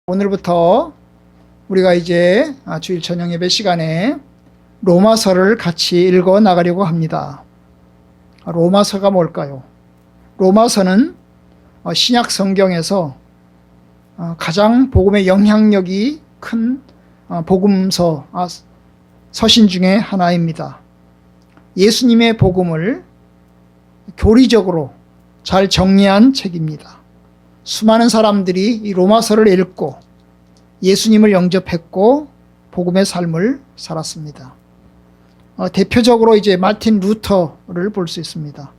오늘부터 우리가 이제 주일 저녁 예배 시간에 로마서를 같이 읽어 나가려고 합니다. 로마서가 뭘까요? 로마서는 신약 성경에서 가장 복음의 영향력이 큰 복음서, 서신 중에 하나입니다. 예수님의 복음을 교리적으로 잘 정리한 책입니다. 수많은 사람들이 이 로마서를 읽고 예수님을 영접했고 복음의 삶을 살았습니다. 대표적으로 이제 마틴 루터를 볼 수 있습니다.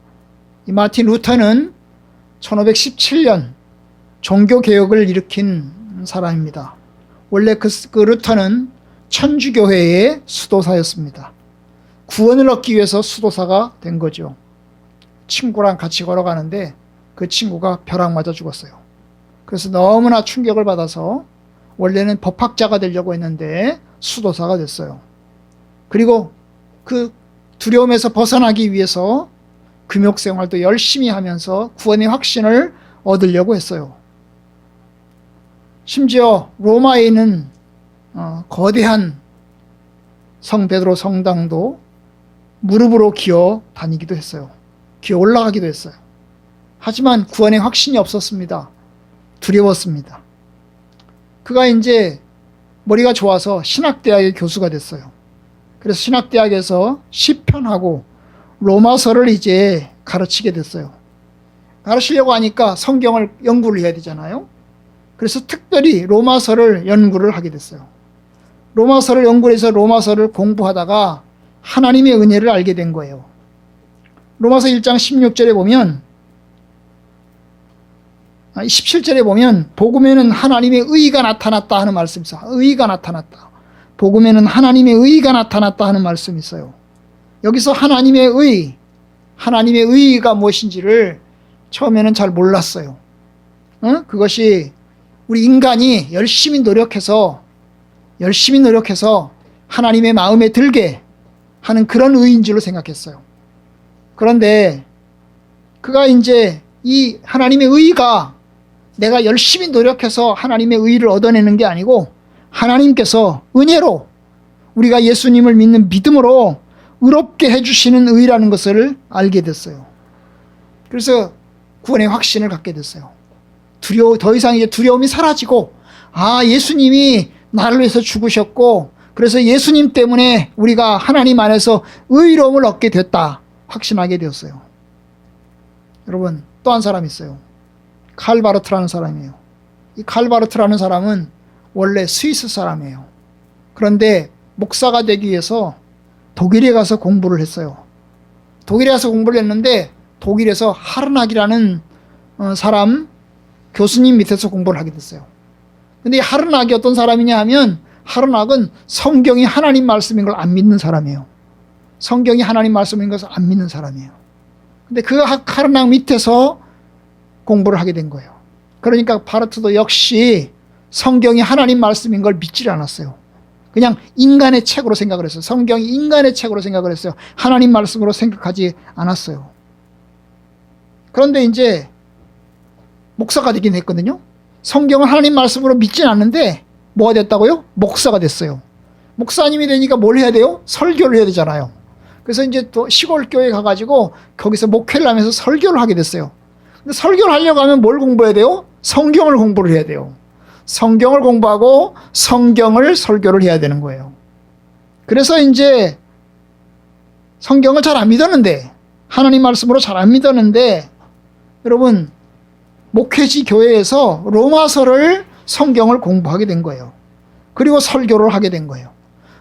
이 마틴 루터는 1517년 종교개혁을 일으킨 사람입니다. 원래 그 루터는 천주교회의 수도사였습니다. 구원을 얻기 위해서 수도사가 된 거죠. 친구랑 같이 걸어가는데 그 친구가 벼락 맞아 죽었어요. 그래서 너무나 충격을 받아서 원래는 법학자가 되려고 했는데 수도사가 됐어요. 그리고 그 두려움에서 벗어나기 위해서 금욕생활도 열심히 하면서 구원의 확신을 얻으려고 했어요. 심지어 로마에 있는 거대한 성 베드로 성당도 무릎으로 기어 다니기도 했어요. 기어 올라가기도 했어요. 하지만 구원의 확신이 없었습니다. 두려웠습니다. 그가 이제 머리가 좋아서 신학대학의 교수가 됐어요. 그래서 신학대학에서 시편하고 로마서를 이제 가르치게 됐어요. 가르치려고 하니까 성경을 연구를 해야 되잖아요. 그래서 특별히 로마서를 연구를 하게 됐어요. 로마서를 연구해서 로마서를 공부하다가 하나님의 은혜를 알게 된 거예요. 로마서 1장 16절에 보면 17절에 보면 복음에는 하나님의 의가 나타났다 하는 말씀이 있어요. 의가 나타났다. 복음에는 하나님의 의가 나타났다 하는 말씀이 있어요. 여기서 하나님의 의가 무엇인지를 처음에는 잘 몰랐어요. 그것이 우리 인간이 열심히 노력해서 하나님의 마음에 들게 하는 그런 의인 줄로 생각했어요. 그런데 그가 이제 이 하나님의 의가 내가 열심히 노력해서 하나님의 의를 얻어내는 게 아니고 하나님께서 은혜로 우리가 예수님을 믿는 믿음으로 의롭게 해주시는 의라는 것을 알게 됐어요. 그래서 구원의 확신을 갖게 됐어요. 더 이상 이제 두려움이 사라지고 예수님이 나를 위해서 죽으셨고 그래서 예수님 때문에 우리가 하나님 안에서 의로움을 얻게 됐다 확신하게 되었어요. 여러분 또 한 사람이 있어요. 칼 바르트라는 사람이에요. 이 칼 바르트라는 사람은 원래 스위스 사람이에요. 그런데 목사가 되기 위해서 독일에 가서 공부를 했어요. 독일에 가서 공부를 했는데 독일에서 하르낙이라는 사람 교수님 밑에서 공부를 하게 됐어요. 근데 이 하르낙이 어떤 사람이냐 하면 하르낙은 성경이 하나님 말씀인 걸 안 믿는 사람이에요. 성경이 하나님 말씀인 것을 안 믿는 사람이에요. 근데 그 하르낙 밑에서 공부를 하게 된 거예요. 그러니까 바르트도 역시 성경이 하나님 말씀인 걸 믿질 않았어요. 그냥 인간의 책으로 생각을 했어요. 성경이 인간의 책으로 생각을 했어요. 하나님 말씀으로 생각하지 않았어요. 그런데 이제 목사가 되긴 했거든요. 성경을 하나님 말씀으로 믿진 않는데 뭐가 됐다고요? 목사가 됐어요. 목사님이 되니까 뭘 해야 돼요? 설교를 해야 되잖아요. 그래서 이제 또 시골 교회 가가지고 거기서 목회를 하면서 설교를 하게 됐어요. 근데 설교를 하려고 하면 뭘 공부해야 돼요? 성경을 공부를 해야 돼요. 성경을 공부하고 성경을 설교를 해야 되는 거예요. 그래서 이제 성경을 잘 안 믿었는데 하나님 말씀으로 잘 안 믿었는데 여러분 목회지 교회에서 로마서를 성경을 공부하게 된 거예요. 그리고 설교를 하게 된 거예요.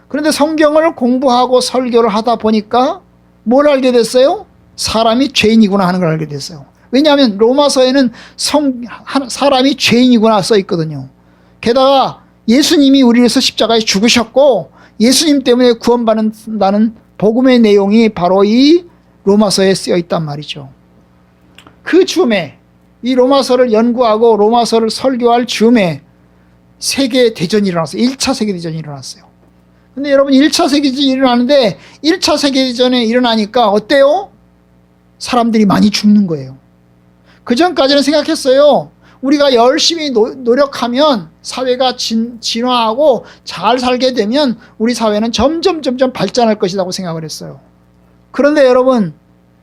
그런데 성경을 공부하고 설교를 하다 보니까 뭘 알게 됐어요? 사람이 죄인이구나 하는 걸 알게 됐어요. 왜냐하면 로마서에는 사람이 죄인이구나 써 있거든요. 게다가 예수님이 우리를 위해서 십자가에 죽으셨고 예수님 때문에 구원받는다는 복음의 내용이 바로 이 로마서에 쓰여 있단 말이죠. 그 즈음에 이 로마서를 연구하고 로마서를 설교할 즈음에 세계대전이 일어났어요. 1차 세계대전이 일어났어요. 근데 여러분 1차 세계대전이 일어나는데 1차 세계대전에 일어나니까 어때요? 사람들이 많이 죽는 거예요. 그 전까지는 생각했어요. 우리가 열심히 노력하면 사회가 진화하고 잘 살게 되면 우리 사회는 점점 발전할 것이라고 생각을 했어요. 그런데 여러분,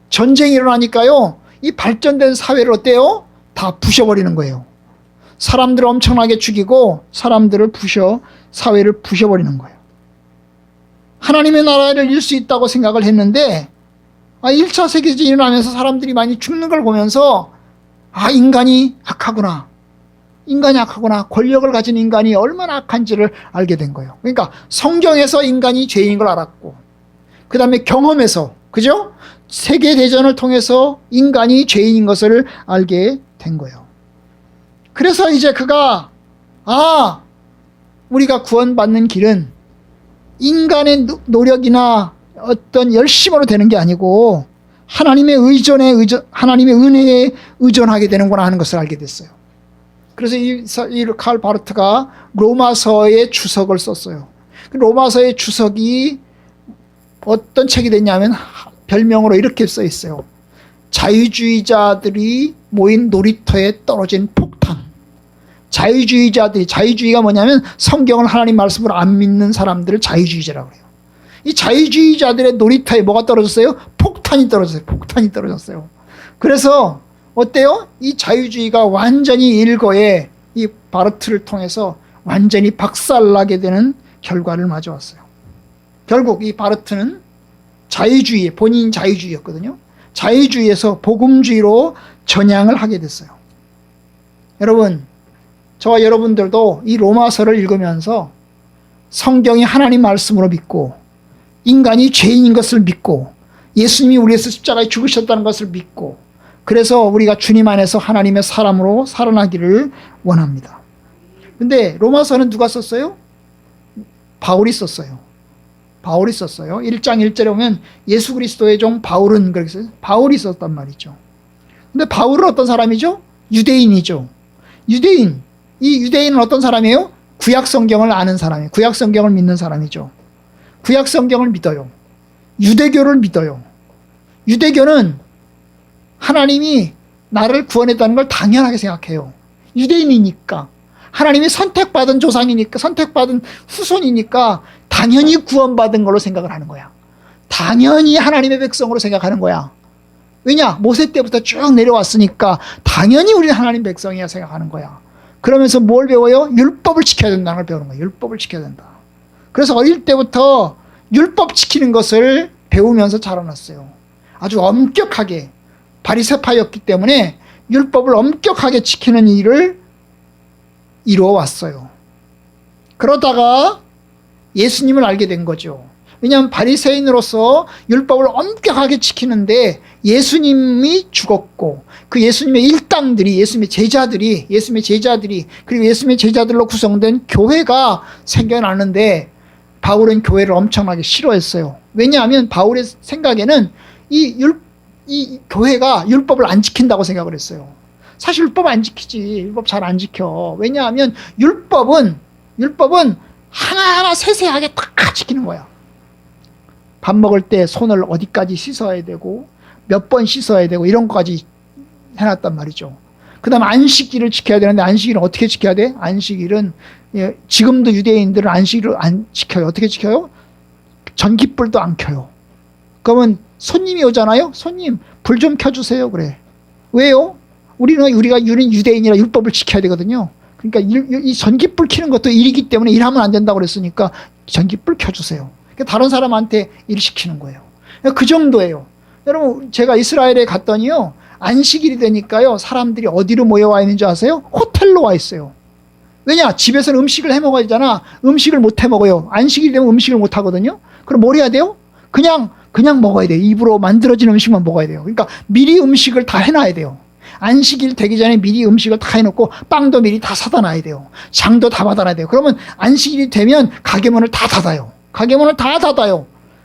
전쟁이 일어나니까요, 이 발전된 사회를 어때요? 다 부셔버리는 거예요. 사람들을 엄청나게 죽이고 사회를 부셔버리는 거예요. 하나님의 나라를 이룰 수 있다고 생각을 했는데 1차 세계대전이 일어나면서 사람들이 많이 죽는 걸 보면서 인간이 악하구나. 권력을 가진 인간이 얼마나 악한지를 알게 된 거예요. 그러니까 성경에서 인간이 죄인인 걸 알았고, 그 다음에 경험에서, 그죠? 세계대전을 통해서 인간이 죄인인 것을 알게 된 거예요. 그래서 이제 그가 우리가 구원받는 길은 인간의 노력이나 어떤 열심으로 되는 게 아니고 하나님의 은혜에 의존하게 되는구나 하는 것을 알게 됐어요. 그래서 이 칼 바르트가 로마서의 주석을 썼어요. 로마서의 주석이 어떤 책이 됐냐면 별명으로 이렇게 써 있어요. 자유주의자들이 모인 놀이터에 떨어진 폭탄. 자유주의가 뭐냐면 성경을 하나님 말씀으로 안 믿는 사람들을 자유주의자라고 해요. 이 자유주의자들의 놀이터에 뭐가 떨어졌어요? 폭탄이 떨어졌어요. 그래서 어때요? 이 자유주의가 완전히 일거에 이 바르트를 통해서 완전히 박살나게 되는 결과를 맞아왔어요. 결국 이 바르트는 본인 자유주의였거든요. 자유주의에서 복음주의로 전향을 하게 됐어요. 여러분, 저와 여러분들도 이 로마서를 읽으면서 성경이 하나님 말씀으로 믿고 인간이 죄인인 것을 믿고 예수님이 우리에서 십자가에 죽으셨다는 것을 믿고, 그래서 우리가 주님 안에서 하나님의 사람으로 살아나기를 원합니다. 근데 로마서는 누가 썼어요? 바울이 썼어요. 1장 1절에 보면 예수 그리스도의 종 바울은 그렇게 써요. 바울이 썼단 말이죠. 근데 바울은 어떤 사람이죠? 유대인이죠. 이 유대인은 어떤 사람이에요? 구약 성경을 아는 사람이에요. 구약 성경을 믿는 사람이죠. 구약 성경을 믿어요. 유대교를 믿어요. 유대교는 하나님이 나를 구원했다는 걸 당연하게 생각해요. 유대인이니까. 하나님이 선택받은 조상이니까, 선택받은 후손이니까 당연히 구원받은 걸로 생각을 하는 거야. 당연히 하나님의 백성으로 생각하는 거야. 왜냐? 모세 때부터 쭉 내려왔으니까 당연히 우리는 하나님 백성이야 생각하는 거야. 그러면서 뭘 배워요? 율법을 지켜야 된다는 걸 배우는 거예요. 율법을 지켜야 된다. 그래서 어릴 때부터 율법 지키는 것을 배우면서 자라났어요. 아주 엄격하게, 바리새파였기 때문에 율법을 엄격하게 지키는 일을 이루어왔어요. 그러다가 예수님을 알게 된 거죠. 왜냐하면 바리새인으로서 율법을 엄격하게 지키는데 예수님이 죽었고, 그 예수님의 일당들이, 예수님의 제자들이 그리고 예수님의 제자들로 구성된 교회가 생겨나는데 바울은 교회를 엄청나게 싫어했어요. 왜냐하면 바울의 생각에는 이 교회가 율법을 안 지킨다고 생각을 했어요. 사실 율법 안 지키지. 율법 잘 안 지켜. 왜냐하면 율법은 하나하나 세세하게 다 지키는 거야. 밥 먹을 때 손을 어디까지 씻어야 되고 몇 번 씻어야 되고 이런 것까지 해놨단 말이죠. 그 다음에 안식일을 지켜야 되는데 안식일은 어떻게 지켜야 돼? 안식일은 지금도 유대인들은 안식일을 안 지켜요. 어떻게 지켜요? 전깃불도 안 켜요. 그러면 손님이 오잖아요. 손님 불 좀 켜주세요. 그래. 왜요? 우리가 유대인이라 율법을 지켜야 되거든요. 그러니까 이 전깃불 켜는 것도 일이기 때문에 일하면 안 된다고 그랬으니까 전깃불 켜주세요. 그러니까 다른 사람한테 일 시키는 거예요. 그 정도예요. 여러분, 제가 이스라엘에 갔더니요, 안식일이 되니까요, 사람들이 어디로 모여와 있는지 아세요? 호텔로 와 있어요. 왜냐? 집에서는 음식을 해 먹어야 되잖아. 음식을 못 해 먹어요. 안식일이 되면 음식을 못 하거든요. 그럼 뭘 해야 돼요? 그냥 먹어야 돼요. 입으로 만들어진 음식만 먹어야 돼요. 그러니까 미리 음식을 다 해놔야 돼요. 안식일 되기 전에 미리 음식을 다 해놓고 빵도 미리 다 사다 놔야 돼요. 장도 다 받아놔야 돼요. 그러면 안식일이 되면 가게문을 다 닫아요.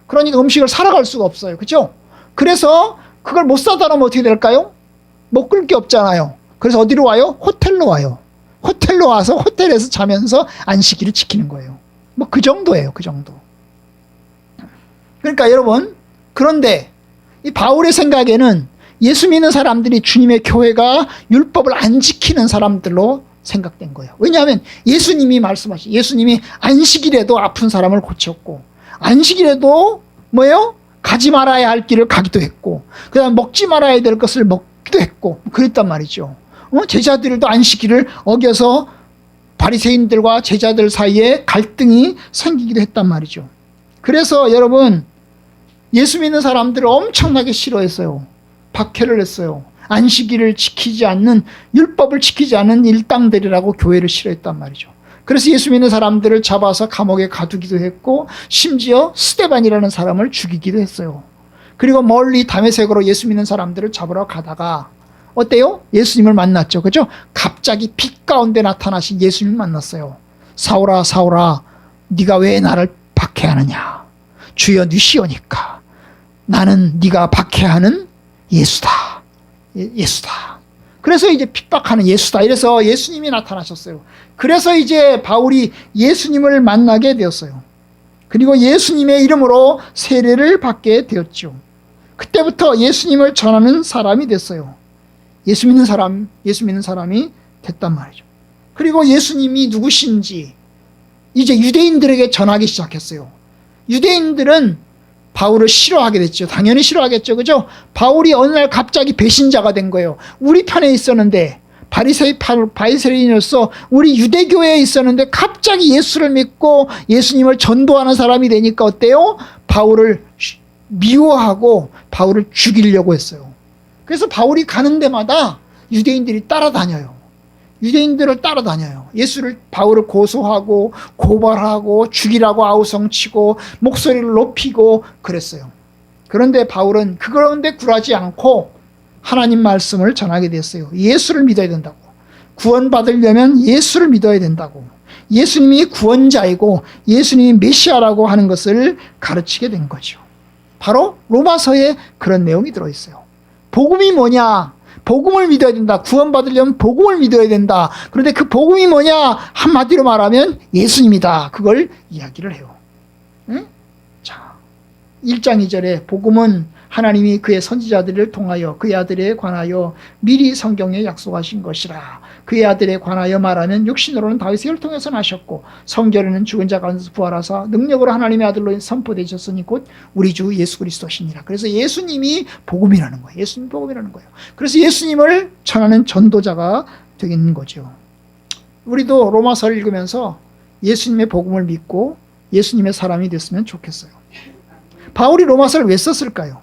그러니까 음식을 사러 갈 수가 없어요. 그렇죠? 그래서 그걸 못 사다 놓으면 어떻게 될까요? 먹을 게 없잖아요. 그래서 어디로 와요? 호텔로 와요. 호텔로 와서 호텔에서 자면서 안식일을 지키는 거예요. 뭐 그 정도예요. 그 정도. 그러니까 여러분, 그런데 이 바울의 생각에는 예수 믿는 사람들이 주님의 교회가 율법을 안 지키는 사람들로 생각된 거예요. 왜냐하면 예수님이 예수님이 안식일에도 아픈 사람을 고쳤고, 안식일에도 뭐예요? 가지 말아야 할 길을 가기도 했고, 그 다음 먹지 말아야 될 것을 먹기도 했고, 그랬단 말이죠. 제자들도 안식일을 어겨서 바리새인들과 제자들 사이에 갈등이 생기기도 했단 말이죠. 그래서 여러분, 예수 믿는 사람들을 엄청나게 싫어했어요. 박해를 했어요. 안식일을 지키지 않는, 율법을 지키지 않는 일당들이라고 교회를 싫어했단 말이죠. 그래서 예수 믿는 사람들을 잡아서 감옥에 가두기도 했고, 심지어 스데반이라는 사람을 죽이기도 했어요. 그리고 멀리 다메섹으로 예수 믿는 사람들을 잡으러 가다가 어때요? 예수님을 만났죠. 그죠? 갑자기 빛 가운데 나타나신 예수님을 만났어요. 사울아, 사울아, 네가 왜 나를 박해하느냐? 주여 니시오니까. 나는 네가 박해하는 예수다. 예수다. 그래서 이제 핍박하는 예수다. 이래서 예수님이 나타나셨어요. 그래서 이제 바울이 예수님을 만나게 되었어요. 그리고 예수님의 이름으로 세례를 받게 되었죠. 그때부터 예수님을 전하는 사람이 됐어요. 예수 믿는 사람이 됐단 말이죠. 그리고 예수님이 누구신지 이제 유대인들에게 전하기 시작했어요. 유대인들은 바울을 싫어하게 됐죠. 당연히 싫어하겠죠. 그죠? 바울이 어느 날 갑자기 배신자가 된 거예요. 우리 편에 있었는데, 바리새인으로서 우리 유대교회에 있었는데 갑자기 예수를 믿고 예수님을 전도하는 사람이 되니까 어때요? 바울을 미워하고 바울을 죽이려고 했어요. 그래서 바울이 가는 데마다 유대인들이 따라다녀요. 유대인들을 따라다녀요. 바울을 고소하고 고발하고 죽이라고 아우성치고 목소리를 높이고 그랬어요. 그런데 바울은 그런데 굴하지 않고 하나님 말씀을 전하게 됐어요. 예수를 믿어야 된다고. 구원받으려면 예수를 믿어야 된다고. 예수님이 구원자이고 예수님이 메시아라고 하는 것을 가르치게 된 거죠. 바로 로마서에 그런 내용이 들어있어요. 복음이 뭐냐? 복음을 믿어야 된다. 구원받으려면 복음을 믿어야 된다. 그런데 그 복음이 뭐냐? 한마디로 말하면 예수님이다. 그걸 이야기를 해요. 응? 자, 1장 2절에 복음은 하나님이 그의 선지자들을 통하여 그의 아들에 관하여 미리 성경에 약속하신 것이라. 그의 아들에 관하여 말하면 육신으로는 다윗의 혈통에서 나셨고 성결에는 죽은 자 가운데서 부활하사 능력으로 하나님의 아들로 선포되셨으니 곧 우리 주 예수 그리스도시니라. 그래서 예수님이 복음이라는 거예요. 예수님 복음이라는 거예요. 그래서 예수님을 전하는 전도자가 되는 거죠. 우리도 로마서를 읽으면서 예수님의 복음을 믿고 예수님의 사람이 됐으면 좋겠어요. 바울이 로마서를 왜 썼을까요?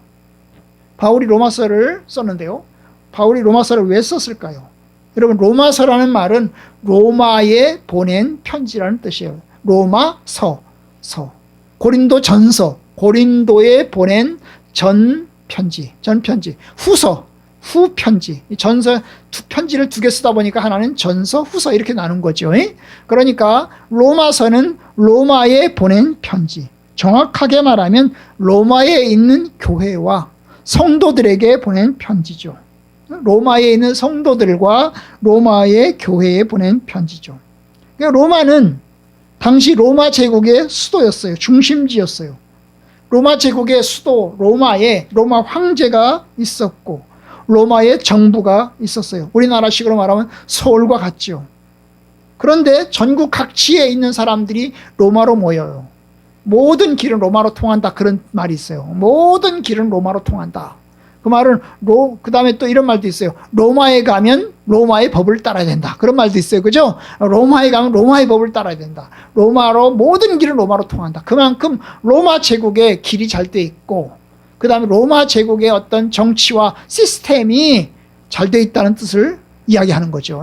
바울이 로마서를 썼는데요. 바울이 로마서를 왜 썼을까요? 여러분, 로마서라는 말은 로마에 보낸 편지라는 뜻이에요. 로마서, 고린도 전서, 고린도에 보낸 전편지, 후편지. 편지를 두 개 쓰다 보니까 하나는 전서, 후서 이렇게 나눈 거죠. 그러니까 로마서는 로마에 보낸 편지. 정확하게 말하면 로마에 있는 교회와 성도들에게 보낸 편지죠. 로마에 있는 성도들과 로마의 교회에 보낸 편지죠. 로마는 당시 로마 제국의 수도였어요. 중심지였어요. 로마 제국의 수도 로마에 로마 황제가 있었고 로마의 정부가 있었어요. 우리나라식으로 말하면 서울과 같죠. 그런데 전국 각지에 있는 사람들이 로마로 모여요. 모든 길은 로마로 통한다. 그런 말이 있어요. 모든 길은 로마로 통한다. 그 말은 그 다음에 또 이런 말도 있어요. 로마에 가면 로마의 법을 따라야 된다. 그런 말도 있어요. 그죠? 로마에 가면 로마의 법을 따라야 된다. 모든 길은 로마로 통한다. 그만큼 로마 제국의 길이 잘 돼 있고 그 다음에 로마 제국의 어떤 정치와 시스템이 잘 돼 있다는 뜻을 이야기하는 거죠.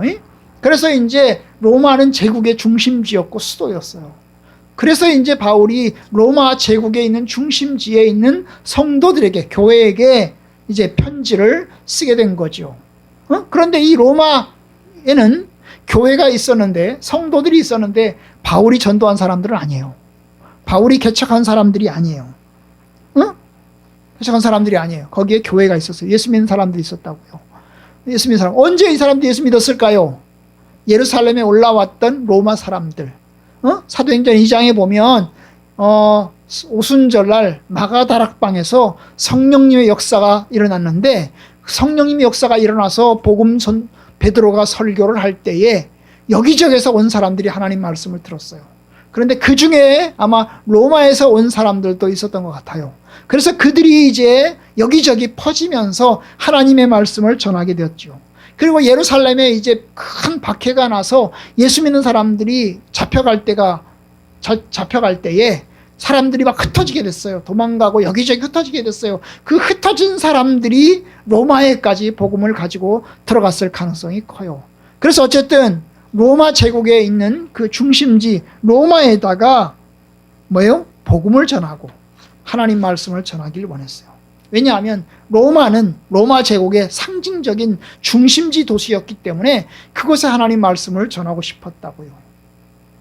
그래서 이제 로마는 제국의 중심지였고 수도였어요. 그래서 이제 바울이 로마 제국에 있는 중심지에 있는 성도들에게, 교회에게 이제 편지를 쓰게 된 거죠. 그런데 이 로마에는 교회가 있었는데, 성도들이 있었는데, 바울이 전도한 사람들은 아니에요. 바울이 개척한 사람들이 아니에요. 개척한 사람들이 아니에요. 거기에 교회가 있었어요. 예수 믿는 사람들이 있었다고요. 예수 믿는 사람. 언제 이 사람들이 예수 믿었을까요? 예루살렘에 올라왔던 로마 사람들. 사도행전 2장에 보면 오순절날 마가다락방에서 성령님의 역사가 일어났는데 성령님의 역사가 일어나서 베드로가 설교를 할 때에 여기저기서 온 사람들이 하나님 말씀을 들었어요. 그런데 그 중에 아마 로마에서 온 사람들도 있었던 것 같아요. 그래서 그들이 이제 여기저기 퍼지면서 하나님의 말씀을 전하게 되었죠. 그리고 예루살렘에 이제 큰 박해가 나서 예수 믿는 사람들이 잡혀갈 때에 사람들이 막 흩어지게 됐어요. 도망가고 여기저기 흩어지게 됐어요. 그 흩어진 사람들이 로마에까지 복음을 가지고 들어갔을 가능성이 커요. 그래서 어쨌든 로마 제국에 있는 그 중심지 로마에다가 복음을 전하고 하나님 말씀을 전하길 원했어요. 왜냐하면 로마는 로마 제국의 상징적인 중심지 도시였기 때문에 그곳에 하나님 말씀을 전하고 싶었다고요.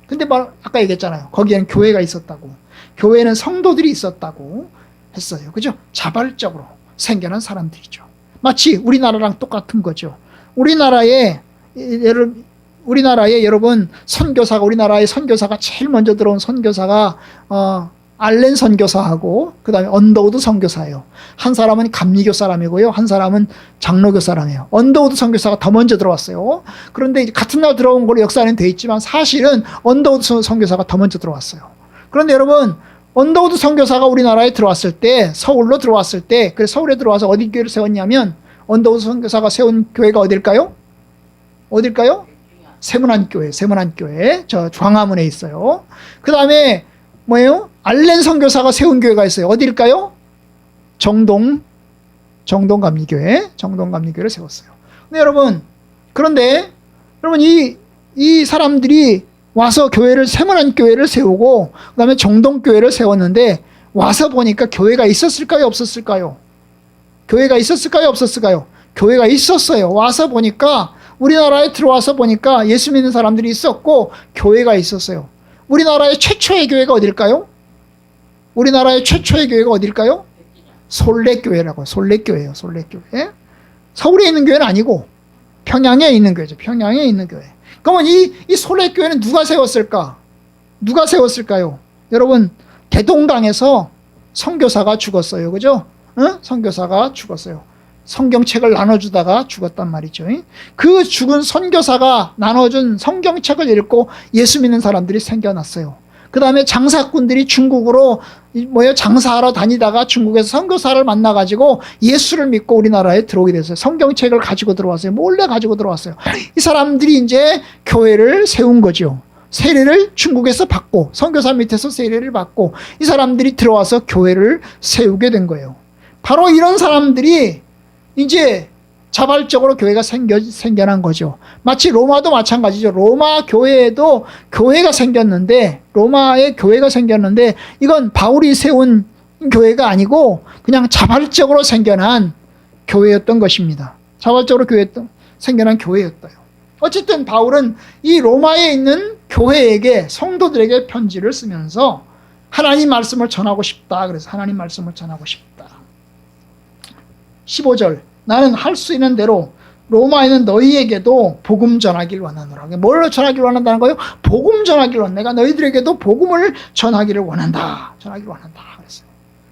근데 아까 얘기했잖아요. 거기에는 교회가 있었다고. 교회에는 성도들이 있었다고 했어요. 그죠? 자발적으로 생겨난 사람들이죠. 마치 우리나라랑 똑같은 거죠. 우리나라에 여러분 우리나라의 선교사가 제일 먼저 들어온 선교사가 알렌 선교사하고 그 다음에 언더우드 선교사예요. 한 사람은 감리교 사람이고요. 한 사람은 장로교 사람이에요. 언더우드 선교사가 더 먼저 들어왔어요. 그런데 같은 날 들어온 걸로 역사는 돼 있지만 사실은 언더우드 선교사가 더 먼저 들어왔어요. 그런데 여러분 언더우드 선교사가 우리나라에 들어왔을 때 서울로 들어왔을 때 그래서 서울에 들어와서 어디 교회를 세웠냐면 언더우드 선교사가 세운 교회가 어딜까요? 세문안교회. 저 광화문에 있어요. 그 다음에 알렌 선교사가 세운 교회가 있어요. 어디일까요? 정동감리교회를 세웠어요. 그런데 여러분 이 사람들이 와서 세문안교회를 세우고 그 다음에 정동교회를 세웠는데 와서 보니까 교회가 있었을까요? 없었을까요? 교회가 있었어요. 와서 보니까 우리나라에 들어와서 보니까 예수 믿는 사람들이 있었고 교회가 있었어요. 우리나라의 최초의 교회가 어딜까요? 솔레교회예요. 서울에 있는 교회는 아니고 평양에 있는 교회죠. 그러면 이 솔레교회는 누가 세웠을까요? 여러분 대동강에서 선교사가 죽었어요. 그죠? 선교사가 죽었어요. 성경책을 나눠주다가 죽었단 말이죠. 그 죽은 선교사가 나눠준 성경책을 읽고 예수 믿는 사람들이 생겨났어요. 그 다음에 장사꾼들이 중국으로 장사하러 다니다가 중국에서 선교사를 만나가지고 예수를 믿고 우리나라에 들어오게 됐어요. 성경책을 가지고 들어왔어요. 몰래 가지고 들어왔어요. 이 사람들이 이제 교회를 세운 거죠. 세례를 중국에서 받고 선교사 밑에서 세례를 받고 이 사람들이 들어와서 교회를 세우게 된 거예요. 바로 이런 사람들이 이제 자발적으로 교회가 생겨난 거죠. 마치 로마도 마찬가지죠. 로마에 교회가 생겼는데 이건 바울이 세운 교회가 아니고 그냥 자발적으로 생겨난 교회였던 것입니다. 생겨난 교회였어요. 어쨌든 바울은 이 로마에 있는 교회에게 성도들에게 편지를 쓰면서 하나님 말씀을 전하고 싶다. 그래서 하나님 말씀을 전하고 싶다. 15절 나는 할 수 있는 대로 로마에 있는 너희에게도 복음 전하기를 원하노라. 뭘 전하기를 원한다는 거예요? 복음 전하기를 원한다. 내가 너희들에게도 복음을 전하기를 원한다. 그랬어요.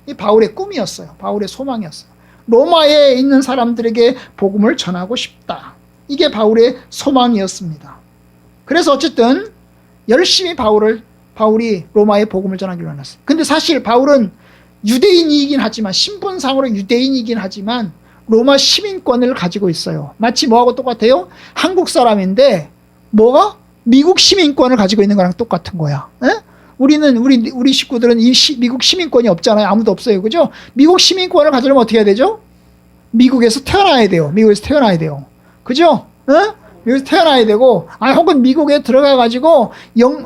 이 바울의 꿈이었어요. 바울의 소망이었어요. 로마에 있는 사람들에게 복음을 전하고 싶다. 이게 바울의 소망이었습니다. 그래서 어쨌든 열심히 바울이 로마에 복음을 전하기를 원했어요. 근데 사실 바울은 유대인이긴 하지만 신분상으로 유대인이긴 하지만 로마 시민권을 가지고 있어요. 마치 뭐하고 똑같아요? 한국 사람인데 미국 시민권을 가지고 있는 거랑 똑같은 거야. 우리 식구들은 미국 시민권이 없잖아요. 아무도 없어요. 그죠? 미국 시민권을 가지려면 어떻게 해야 되죠? 미국에서 태어나야 돼요. 그죠? 미국에서 태어나야 되고, 혹은 미국에 들어가가지고,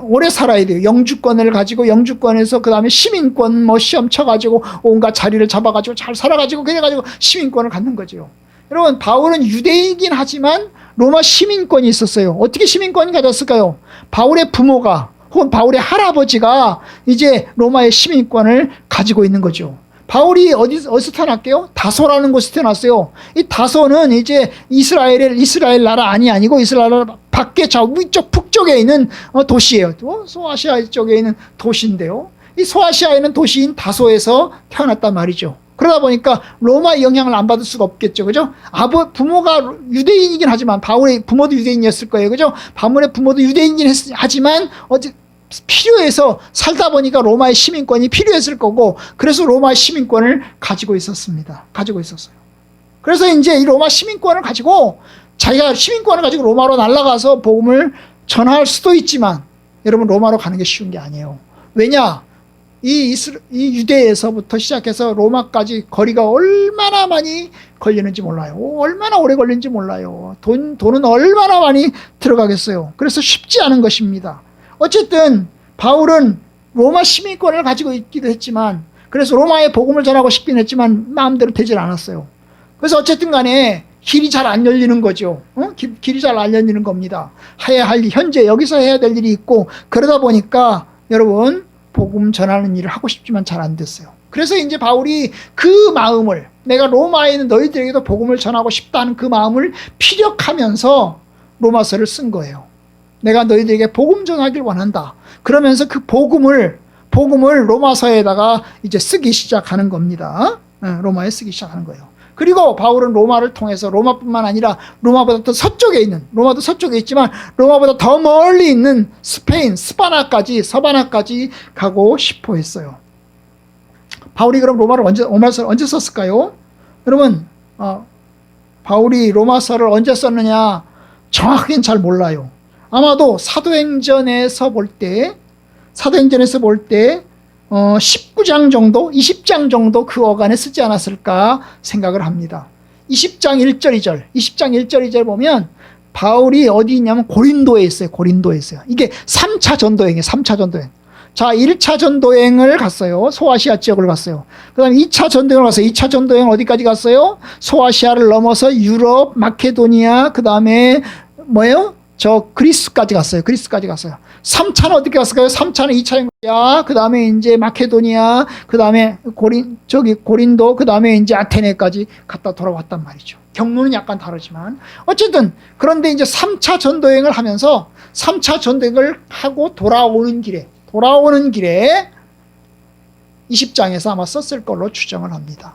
오래 살아야 돼요. 영주권을 가지고, 영주권에서 그 다음에 시민권 시험 쳐가지고, 온갖 자리를 잡아가지고, 잘 살아가지고, 그래가지고 시민권을 갖는 거죠. 여러분, 바울은 유대인이긴 하지만, 로마 시민권이 있었어요. 어떻게 시민권을 가졌을까요? 바울의 부모가, 혹은 바울의 할아버지가 이제 로마의 시민권을 가지고 있는 거죠. 바울이 어디서 태어났게요? 다소라는 곳에서 태어났어요. 이 다소는 이제 이스라엘 나라 아니고 이스라엘 나라 밖에 위쪽 북쪽에 있는 도시예요. 소아시아 쪽에 있는 도시인데요. 이 소아시아에 있는 도시인 다소에서 태어났단 말이죠. 그러다 보니까 로마의 영향을 안 받을 수가 없겠죠. 그죠? 부모가 유대인이긴 하지만, 바울의 부모도 유대인이었을 거예요. 그죠? 바울의 부모도 유대인이긴 하지만, 필요해서 살다 보니까 로마의 시민권이 필요했을 거고, 그래서 로마의 시민권을 가지고 있었습니다. 가지고 있었어요. 그래서 이제 이 로마 시민권을 가지고, 자기가 시민권을 가지고 로마로 날아가서 복음을 전할 수도 있지만, 여러분, 로마로 가는 게 쉬운 게 아니에요. 왜냐? 이 유대에서부터 시작해서 로마까지 거리가 얼마나 많이 걸리는지 몰라요. 얼마나 오래 걸리는지 몰라요. 돈은 얼마나 많이 들어가겠어요. 그래서 쉽지 않은 것입니다. 어쨌든 바울은 로마 시민권을 가지고 있기도 했지만, 그래서 로마에 복음을 전하고 싶긴 했지만 마음대로 되질 않았어요. 그래서 어쨌든 간에 길이 잘 안 열리는 거죠. 길이 잘 안 열리는 겁니다. 현재 여기서 해야 될 일이 있고, 그러다 보니까 여러분, 복음 전하는 일을 하고 싶지만 잘 안 됐어요. 그래서 이제 바울이 그 마음을, 내가 로마에 있는 너희들에게도 복음을 전하고 싶다는 그 마음을 피력하면서 로마서를 쓴 거예요. 내가 너희들에게 복음 전하길 원한다. 그러면서 그 복음을 로마서에다가 이제 쓰기 시작하는 겁니다. 로마에 쓰기 시작하는 거예요. 그리고 바울은 로마를 통해서, 로마뿐만 아니라 로마보다 더 서쪽에 있는, 로마도 서쪽에 있지만 로마보다 더 멀리 있는 스페인, 서바나까지 가고 싶어 했어요. 바울이 그럼 로마서를 언제 썼을까요? 여러분, 바울이 로마서를 언제 썼느냐 정확하게는 잘 몰라요. 아마도 사도행전에서 볼 때 19장 정도, 20장 정도 그 어간에 쓰지 않았을까 생각을 합니다. 20장 1절 2절, 20장 1절 2절 보면 바울이 어디 있냐면 고린도에 있어요. 이게 3차 전도행이에요. 3차 전도행. 자, 1차 전도행을 갔어요. 소아시아 지역을 갔어요. 그 다음에 2차 전도행을 갔어요. 2차 전도행 어디까지 갔어요? 소아시아를 넘어서 유럽, 마케도니아, 그 다음에 그리스까지 갔어요. 3차는 어떻게 갔을까요? 3차는 2차인 거야. 그 다음에 이제 마케도니아, 그 다음에 고린도, 그 다음에 이제 아테네까지 갔다 돌아왔단 말이죠. 경로는 약간 다르지만. 어쨌든, 그런데 이제 3차 전도행을 하면서 3차 전도행을 하고 돌아오는 길에 20장에서 아마 썼을 걸로 추정을 합니다.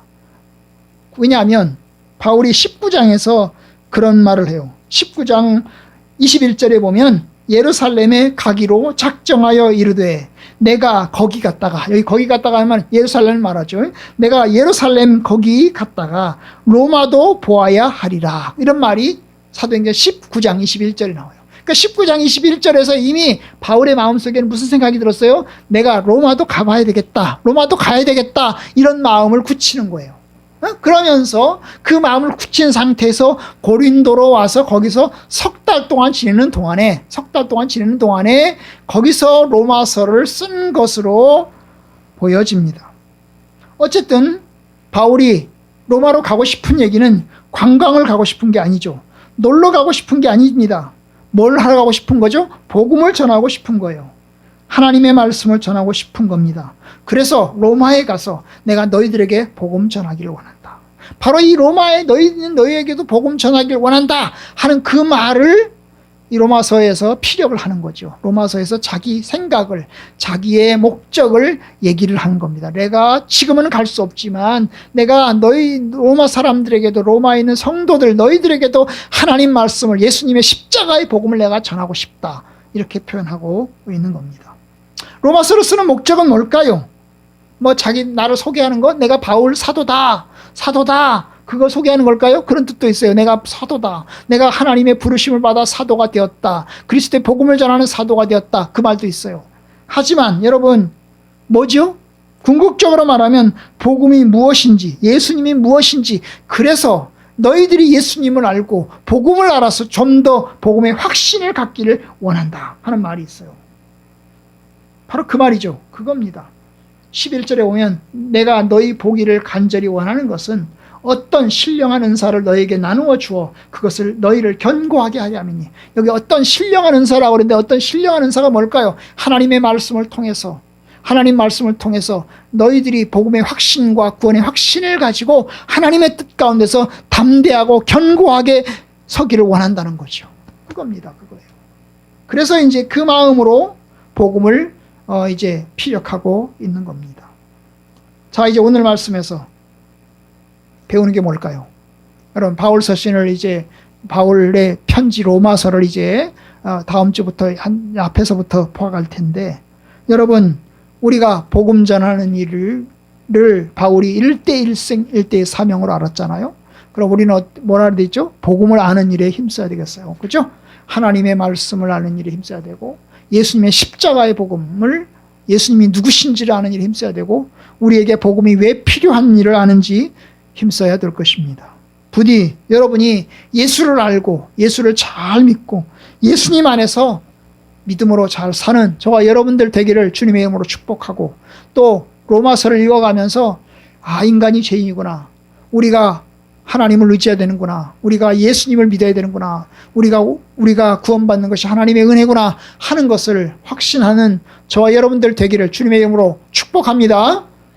왜냐하면 바울이 19장에서 그런 말을 해요. 19장 21절에 보면 예루살렘에 가기로 작정하여 이르되 내가 거기 갔다가, 여기 거기 갔다가 하면 예루살렘을 말하죠. 내가 예루살렘 거기 갔다가 로마도 보아야 하리라. 이런 말이 사도행전 19장 21절에 나와요. 그러니까 19장 21절에서 이미 바울의 마음속에는 무슨 생각이 들었어요? 내가 로마도 가봐야 되겠다. 로마도 가야 되겠다. 이런 마음을 굳히는 거예요. 그러면서 그 마음을 굳힌 상태에서 고린도로 와서 거기서 석 달 동안 지내는 동안에 거기서 로마서를 쓴 것으로 보여집니다. 어쨌든 바울이 로마로 가고 싶은 얘기는 관광을 가고 싶은 게 아니죠. 놀러 가고 싶은 게 아닙니다. 뭘 하러 가고 싶은 거죠? 복음을 전하고 싶은 거예요. 하나님의 말씀을 전하고 싶은 겁니다. 그래서 로마에 가서 내가 너희들에게 복음 전하기를 원한다. 바로 이 로마에 너희에게도 복음 전하기를 원한다 하는 그 말을 이 로마서에서 피력을 하는 거죠. 로마서에서 자기 생각을, 자기의 목적을 얘기를 하는 겁니다. 내가 지금은 갈 수 없지만 내가 너희 로마 사람들에게도, 로마에 있는 성도들 너희들에게도 하나님 말씀을, 예수님의 십자가의 복음을 내가 전하고 싶다. 이렇게 표현하고 있는 겁니다. 로마서를 쓰는 목적은 뭘까요? 나를 소개하는 것? 내가 바울 사도다. 그거 소개하는 걸까요? 그런 뜻도 있어요. 내가 사도다. 내가 하나님의 부르심을 받아 사도가 되었다. 그리스도의 복음을 전하는 사도가 되었다. 그 말도 있어요. 하지만 여러분, 뭐죠? 궁극적으로 말하면 복음이 무엇인지, 예수님이 무엇인지, 그래서 너희들이 예수님을 알고 복음을 알아서 좀 더 복음의 확신을 갖기를 원한다 하는 말이 있어요. 바로 그 말이죠. 그겁니다. 11절에 오면 내가 너희 보기를 간절히 원하는 것은 어떤 신령한 은사를 너에게 나누어 주어 그것을 너희를 견고하게 하려 함이니. 여기 어떤 신령한 은사라고 그러는데 어떤 신령한 은사가 뭘까요? 하나님 말씀을 통해서 너희들이 복음의 확신과 구원의 확신을 가지고 하나님의 뜻 가운데서 담대하고 견고하게 서기를 원한다는 거죠. 그겁니다. 그거예요. 그래서 이제 그 마음으로 복음을 이제 피력하고 있는 겁니다. 자, 이제 오늘 말씀에서 배우는 게 뭘까요? 여러분, 바울 서신을 이제 바울의 편지 로마서를 이제 다음 주부터 앞에서부터 포함할 텐데, 여러분, 우리가 복음 전하는 일을 바울이 1대1 사명으로 알았잖아요. 그럼 우리는 뭐라 해야 되죠? 복음을 아는 일에 힘써야 되겠어요. 그죠? 하나님의 말씀을 아는 일에 힘써야 되고, 예수님의 십자가의 복음을, 예수님이 누구신지를 아는 일에 힘써야 되고, 우리에게 복음이 왜 필요한 일을 아는지 힘써야 될 것입니다. 부디 여러분이 예수를 알고 예수를 잘 믿고 예수님 안에서 믿음으로 잘 사는 저와 여러분들 되기를 주님의 이름으로 축복하고, 또 로마서를 읽어가면서 인간이 죄인이구나, 우리가 하나님을 의지해야 되는구나, 우리가 예수님을 믿어야 되는구나, 우리가 구원받는 것이 하나님의 은혜구나 하는 것을 확신하는 저와 여러분들 되기를 주님의 이름으로 축복합니다.